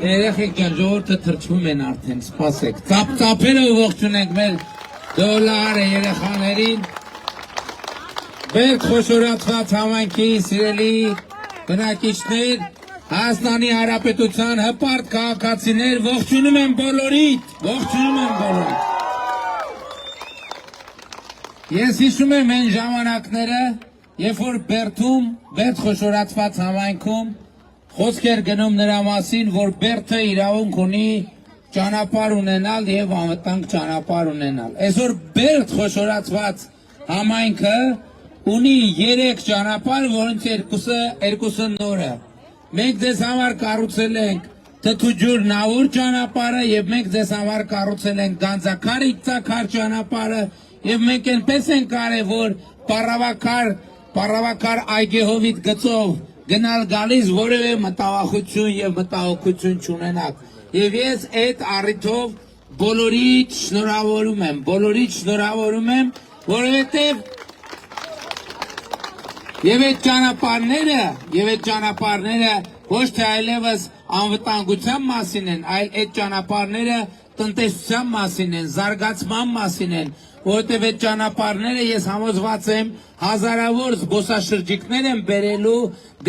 Երեխեք ջան, ժողովուրդը թրջվում են արդեն, սպասեք։ Ծափերը ողջունենք մեր դոլարը երեխաներին։ Բերդ խոշորացված համայնքի սիրելի բնակիչներ, Հայաստանի Հանրապետության հպարտ քաղաքացիներ, ողջունում եմ բոլորիդ, ողջունում եմ բոլորիդ։ Ես հիշում եմ այն ժամանակները, երբ որ Բերդում, Բերդ խոշորացված համայնքում խոսք էր գնում նրա մասին, որ Բերդը իրավունք ունի ճանապարհ ունենալ եւ անվտանգ ճանապարհ ունենալ։ Այսօր Բերդ խոշորացված համայնքը ունի 3 ճանապարհ, որոնց երկուսը նոր է։ Մենք ձեզ համար կառուցել ենք Թթուջուր Նավուր ճանապարհը եւ մենք ձեզ համար կառուցել ենք Գանձակար Իծակար ճանապարհը եւ մենք այնպես ենք արել, որ Պարավակար այգեհովիտ գծով գնալ գալիս որևէ մտավախություն եւ մտահոգություն չունենաք։ Եվ ես այդ առիթով բոլորիդ շնորհավորում եմ, որովհետեւ Եվ այդ ճանապարհները ոչ թե այլևս անվտանգության մասին են, այլ այդ ճանապարհները տնտեսության մասին են, զարգացման մասին են, որովհետև այդ ճանապարհները ես համոզված եմ հազարավոր զբոսաշրջիկներ են բերելու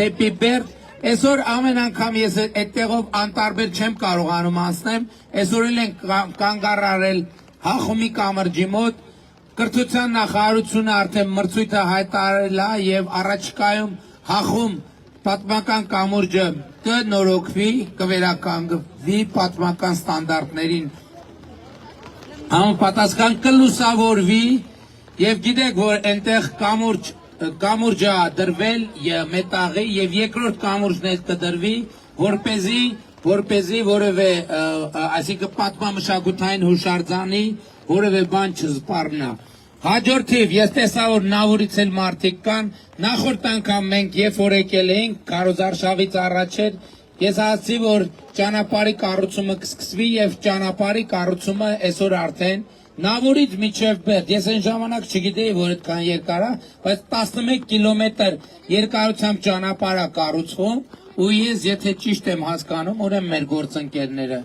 դեպի Բերդ։ Այսօր ամեն անգամ ես այդտեղով անտարբեր չեմ կարողանում անցնեմ, այսօր էլ ենք կանգ առել Հախոմի կամրջի մոտ, Կրթության նախարարությունը արդեն մրցույթը հայտարարել է եւ առաջիկայում Հախոմ պատմական կամուրջը կնորոգվի, կվերականգնվի պատմական ստանդարտներին համապատասխան կլուսավորվի եւ գիտեք որ այնտեղ կամուրջը դրվել մետաղի եւ երկրորդ կամուրջն էլ կդրվի որպեսզի որևէ այսինքն պատմամշակութային հուշարձանի որևէ բան չսպառնա։ Հաջորդիվ ես տեսա որ Նավուրից էլ մարդիկ կան, նախորդ անգամ մենք երբ որ եկել էինք քարոզարշավից առաջ էր, ես ասացի որ ճանապարհի կառուցումը կսկսվի եւ ճանապարհի կառուցումը այսօր արդեն Նավուրից մինչև Բերդ, ես այն ժամանակ չգիտեի որ այդքան երկար է, բայց 11 կիլոմետր երկարությամբ ճանապարհ է կառուցվում ու ես եթե ճիշտ եմ հասկանում, ուրեմն մեր գործընկերները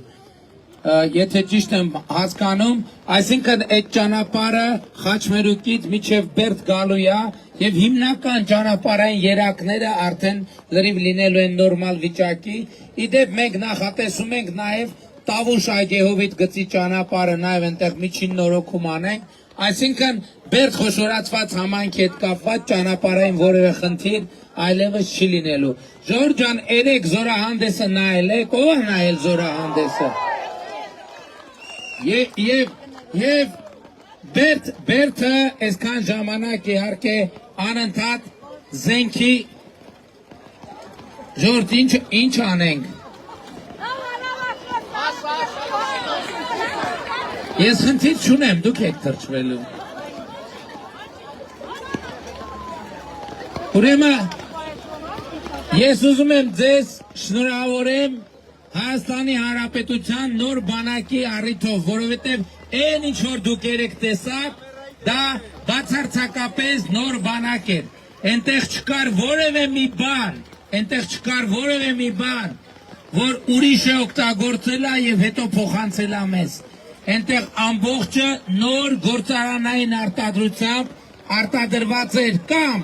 Եթե ճիշտ եմ հասկանում, այսինքն այդ ճանապարհը Խաչմերուկից մինչև Բերդ գալու է եւ հիմնական ճանապարհային երակները արդեն լրիվ լինելու են նորմալ վիճակի։ Իդեպ մենք նախատեսում ենք նաեւ Տավուշ այգեհովիտ գծի ճանապարհը նաեւ այնտեղ միջին նորոգում անենք, այսինքն Բերդ խոշորացված համայնքի հետ կապված ճանապարհային որևէ խնդիր այլևս չի լինելու։ Ժողովուրդ ջան, երեք զորահանդեսը նայել եք, ով է նայել զորահանդեսը։ Եվ Բերդը այսքան ժամանակ իհարկե անընդհատ զենքի ժողովուրդ ինչ անենք։ Ես խնդիր չունեմ, դուք եք թրջվելու։ Ուրեմն ես ուզում եմ ձեզ շնորհավորեմ Հայաստանի Հանրապետության նոր բանակի առիթով, որովհետև այն ինչ որ դուք երեք տեսաք, դա բացարձակապես նոր բանակ էր։ Այնտեղ չկար որևէ մի բան, որ ուրիշ է օգտագործել է եւ հետո փոխանցել է մեզ։ Այնտեղ ամբողջը նոր գործարանային արտադրությամբ արտադրված էր կամ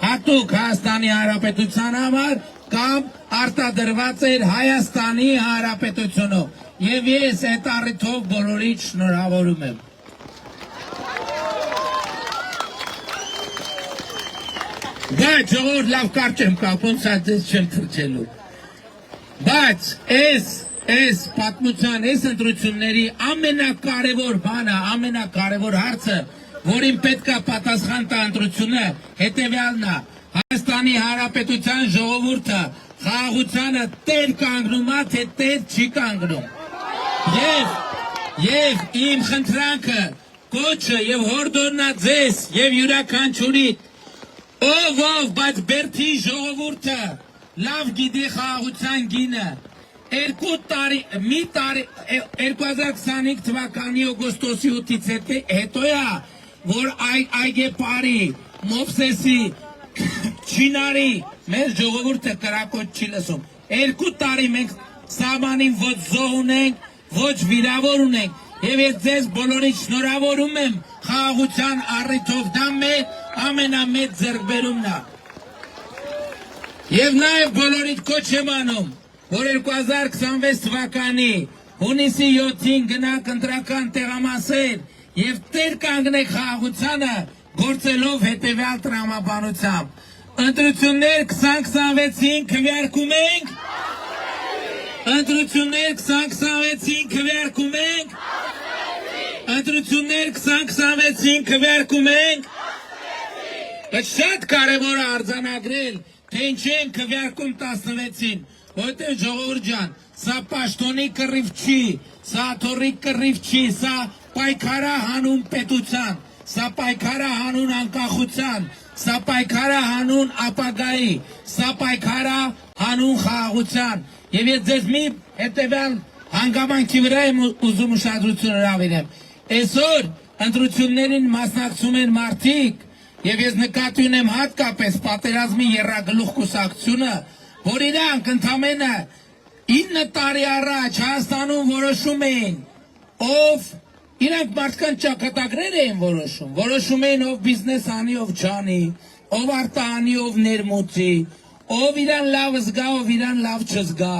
հատուկ Հայաստանի Հանրապետության համար կամ արտադրված էր Հայաստանի Հանրապետությունով եւ ես այդ առիթով բոլորիդ շնորհավորում եմ։ Բայց ժողովուրդ լավ կարճ եմ կապում, սա ձեզ չեմ թրջելու։ Բայց այս պատմության, այս ընտրությունների ամենակարևոր բանը, ամենակարևոր հարցը, որին պետք է պատասխան տա ընտրությունը, հետևյալն է։ Հայաստանի Հանրապետության ժողովուրդը խաղաղությանը տեր կանգնում է, թե տեր չի կանգնում։ Եվ իմ խնդրանքը, կոչը եւ հորդորն է ձեզ եւ յուրաքանչյուրիդ, ով, բայց Բերդի ժողովուրդը լավ գիտի խաղաղության գինը։ 2025 թվականի օգոստոսի 8-ից հետո է, որ այգեպարի, Մովսեսի, Չինարի, մեր ժողովուրդը կրակոտ չի լսում։ 2 տարի մենք սահմանին ոչ զոհ ունենք, ոչ վիրավոր ունենք, եւ ես ձեզ բոլորին շնորհավորում եմ խաղաղության առիթով, դա մեր ամենամեծ ձեռքբերումն է։ Եվ նաեւ բոլորիդ կոչ եմ անում, որ 2026 թվականի հունիսի 7-ին գնանք ընտրական տեղամասեր եւ տեր կանգնեք խաղաղությանը գործելով հետեւյալ տրամաբանությամբ։ Ընտրություններ 2026-ին քվեարկում ենք։ Ընտրություններ 2026-ին քվեարկում ենք։ Ընտրություններ 2026-ին քվեարկում ենք։ Բայց շատ կարևոր է արձանագրել, թե ինչ են քվեարկում 16-ին, որտեղ ժողովուրդ ջան, սա պաշտոնի կռիվ չի, սա աթոռի կռիվ չի, սա պայքարա հանուն պետության, սա պայքարա հանուն անկախության, սա պայքարա հանուն ապագայի, սա պայքարա հանուն խաղաղության։ Եվ ես ձեզ մի հետևյալ հանգամանքի վրա եմ ուզում ուշադրություն հրավիրեմ։ Այսօր ընտրություններին մասնակցում են մարդիկ, եւ ես նկատի ունեմ հատկապես պատերազմի եռագլուխ կուսակցությունը, որ իրանք ընդամենը 9 տարի առաջ Հայաստանում որոշում էին, ով իրանք մարդկանց ճակատագրեր էին որոշում էին ով բիզնես անի, ով չանի, ով արտահանի, ով ներմուծի, ով իրան լավ զգա, ով իրան լավ չզգա,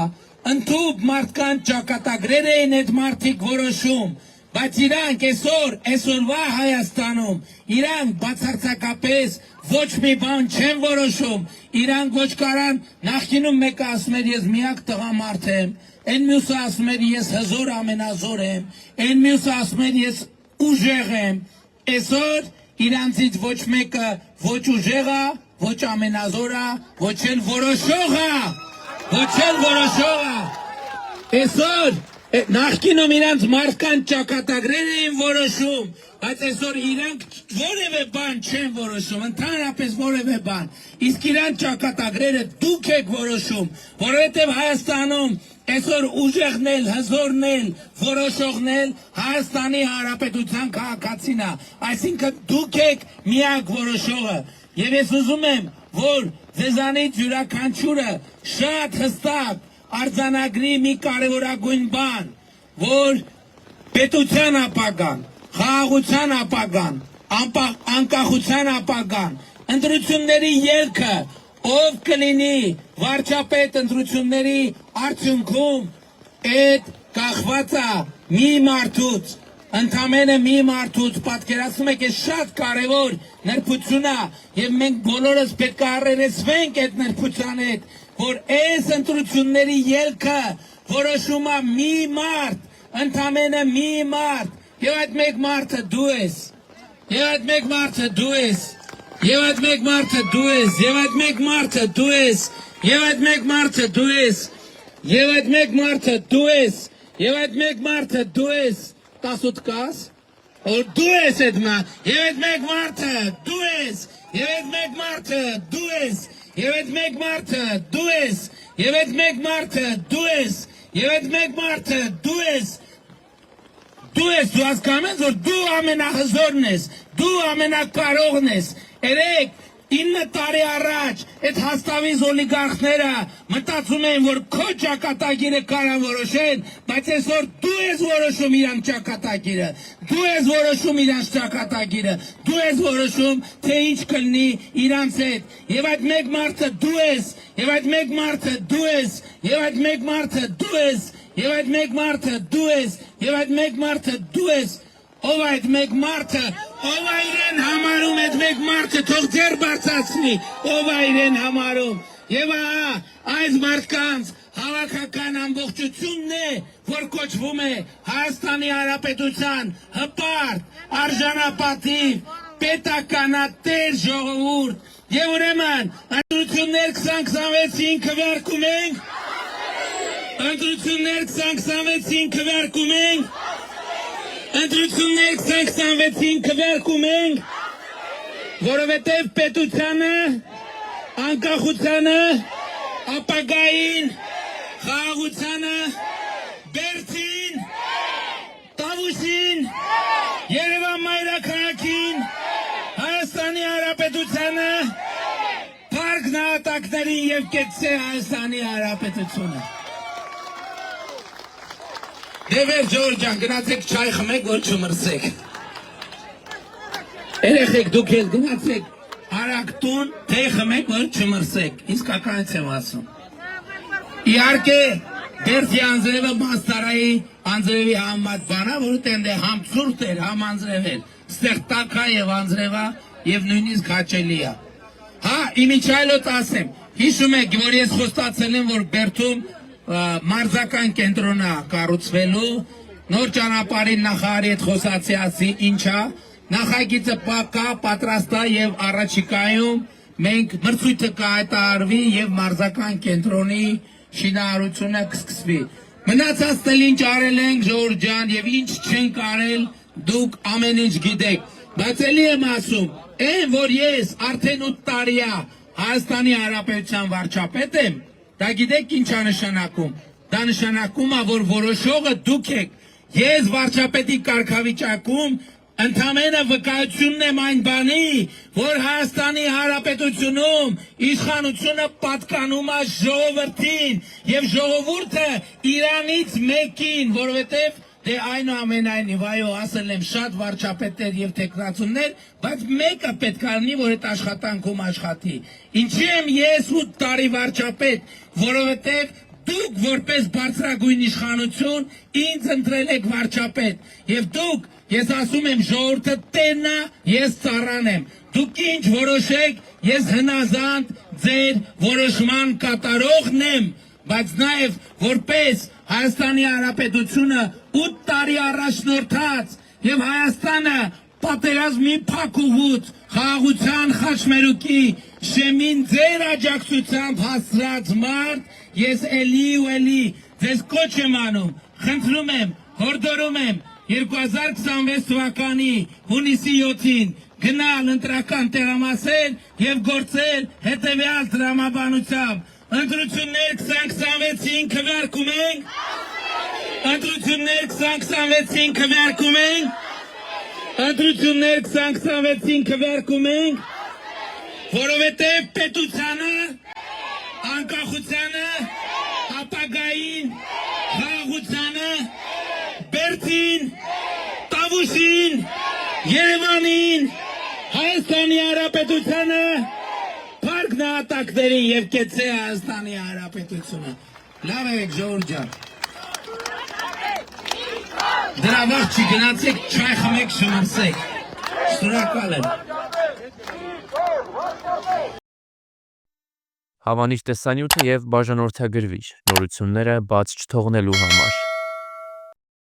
ընդհանուր մարդկանց ճակատագրեր էին այդ մարդիկ որոշում, բայց իրանք այսօրվա Հայաստանում իրանք բացարձակապես ոչ մի բան չեն որոշում, իրանք ոչ կարան նախկինում մեկը ասում էր ես միակ տղամարդ եմ, այն մյուսը ասում էր ես հզոր ամենազոր եմ, այն մյուսը ասում էր ես ուժեղ եմ, այսօր իրանցից ոչ մեկը ոչ ուժեղ է, ոչ ամենազոր է, ոչ էլ որոշող է, ոչ էլ որոշող է, այսօր նախկինում իրանց մարդկանց ճակատագրեր էին որոշում, բայց այսօր իրանք որևէ բան չեն որոշում, ընդհանրապես որևէ բան, իսկ իրանք ճակատագրերը դուք եք որոշում, որովհետև Հայաստանում այսօր ուժեղն էլ, հզորն էլ, որոշողն էլ Հայաստանի Հանրապետության քաղաքացին է, այսինքն դուք եք միակ որոշողը, եւ ես ուզում եմ, որ ձեզանից յուրաքանչյուրը շատ հստակ արձանագրի մի կարևորագույն բան, որ պետության ապագան, խաղաղության ապագան, անկախության ապագան, ընտրությունների ելքը, ով կլինի վարչապետ ընտրությունների արդյունքում, այդ կախված է մի մարդուց, ընդամենը մի մարդուց, պատկերացնում եք, այս շատ կարևոր նրբություն է, եւ մենք բոլորս պետք է առերեսվենք այդ նրբության հետ, որ այս ընտրությունների ելքը որոշում է մի մարդ, ընդամենը մի մարդ, եւ այդ մեկ մարդը դու ես, եւ այդ մեկ մարդը դու ես, եւ այդ մեկ մարդը դու ես, եւ այդ մեկ մարդը դու ես, եւ այդ մեկ մարդը դու ես, եւ այդ մեկ մարդը դու ես, եւ այդ մեկ մարդը դու ես, 18 կաս, որ դու ես այդ մարդ, եւ այդ մեկ մարդը դու ես, եւ այդ մեկ մարդը դու ես, եւ այդ մեկ մարդը դու ես, եւ այդ մեկ մարդը դու ես, եւ այդ մեկ մարդը դու ես, դու հասկանում ես, որ դու ամենահզորն ես, դու ամենակարողն ես, երեք 9 տարի առաջ այդ հաստավիզ օլիգարխները մտածում էին, որ քո ճակատագիրը կարան որոշեն, բայց այսօր դու ես որոշում իրանց ճակատագիրը, դու ես որոշում իրանց ճակատագիրը, դու ես որոշում, թե ինչ կլինի իրանց հետ, եւ այդ մեկ մարդը դու ես, եւ այդ մեկ մարդը դու ես, եւ այդ մեկ մարդը դու ես, եւ այդ մեկ մարդը դու ես, եւ այդ մեկ մարդը դու ես, ով այդ մեկ մարդը, ով այրեն համարում այդ մեկ մարդը, թող ձեր բարձացնի, ով այրեն համարում, եւ այս մարդկանց հավաքական ամբողջությունն է, որ կոչվում է Հայաստանի Հանրապետության հպարտ, արժանապատիվ, պետականատեր ժողովուրդ, եւ ուրեմն ընտրություններ 2026-ին քվեարկում ենք, ընտրություններ 2026-ին քվեարկում ենք, ընտրություններ 2026-ին քվեարկում ենք, որովհետև պետությանը, անկախությանը, ապագային, խաղաղությանը, Բերդին, Տավուշին, Երևան մայրաքաղաքին, Հայաստանի Հանրապետությանը, Փառք նահատակներին եւ կեցցե Հայաստանի Հանրապետությունը։ Դեվեր Ջորջ ջան, գնացեք չայ խմեք, որ չմրսեք։ Երեխեք դուք էլ գնացեք արագ տուն, թեյ խմեք, որ չմրսեք։ Իսկականից եմ ասում։ Իհարկե, Բերդի անձրևը մաստարայի անձրևի համեմատ բանա, որ տենդ է համ ցուրտ էր, համ անձրև էր։ Ստեղ տաք է եւ անձրևա եւ նույնիսկ հաճելի է։ Հա, իմիջայլոց ասեմ, հիշում եք, որ ես խոստացել եմ, որ Բերդում մարզական կենտրոնը կառուցվելու, նոր ճանապարհին նախարարի հետ խոսացի ասի ինչա, նախագիծը կա, պատրաստ է եւ առաջիկայում մենք մրցույթը կհայտարարվի եւ մարզական կենտրոնի շինարարությունը կսկսվի։ Մնացածն էլ ինչ արել ենք Ժորժ ջան եւ ինչ չենք արել, դուք ամեն ինչ գիտեք, բայց էլի եմ ասում, այն որ ես արդեն 8 տարի է Հայաստանի Հանրապետության վարչապետ եմ, դա գիտեք ինչ է նշանակում, դա նշանակում է, որ որոշողը դուք եք, ես վարչապետի կարգավիճակում ընդամենը վկայությունն եմ այն բանի, որ Հայաստանի Հանրապետությունում իշխանությունը պատկանում է ժողովրդին եւ ժողովուրդը Իրանից մեկին, որովհետեւ դե այնուամենայնիվ այո ասել եմ շատ վարչապետներ եւ տեխնացուներ, բայց մեկը պետք է լինի, որ այդ աշխատանքում աշխատի։ Ինչի եմ ես 8 տարի վարչապետ, որովհետեւ դուք որպես բարձրագույն իշխանություն ինձ ընտրել եք վարչապետ եւ դուք ես ասում եմ ժողովուրդը տերն է, ես ծառան եմ։ Դուք ինչ որոշեք, ես հնազանդ ձեր որոշման կատարողն եմ, բայց նաեւ որպես Հայաստանի Հանրապետությունը 8 տարի առաջնորդած եւ Հայաստանը պատերազմի փակուղուց խաղաղության խաչմերուկի շեմին ձեր աջակցությամբ հասցրած մարդ, ես էլի ու էլի ձեզ կոչ եմ անում, խնդրում եմ, հորդորում եմ 2026 թվականի հունիսի 7-ին գնալ ընտրական տեղամասեր եւ գործել հետեւյալ դրամաբանությամբ։ Ընտրություններ 2026-ին քվեարկում ենք։ Ընտրություններ 2026-ին քվեարկում ենք։ Ընտրություններ 2026-ին քվեարկում ենք, որովհետև պետությանը, անկախությանը, ապագային, խաղաղությանը, Բերդին, Տավուշին, Երևանին, Հայաստանի Հանրապետությանը, Փառք նահատակներին եւ կեցցե Հայաստանի Հանրապետությունը։ Լավ եք Ժորժ ջան։ Դրա վաղ չի գնացեք, չայ խմեք, շմրսեք։ Շնորհակալ եմ։ Հավանիչ տեսանյութը եւ բաժանորդագրվիչ նորությունները բաց չթողնելու համար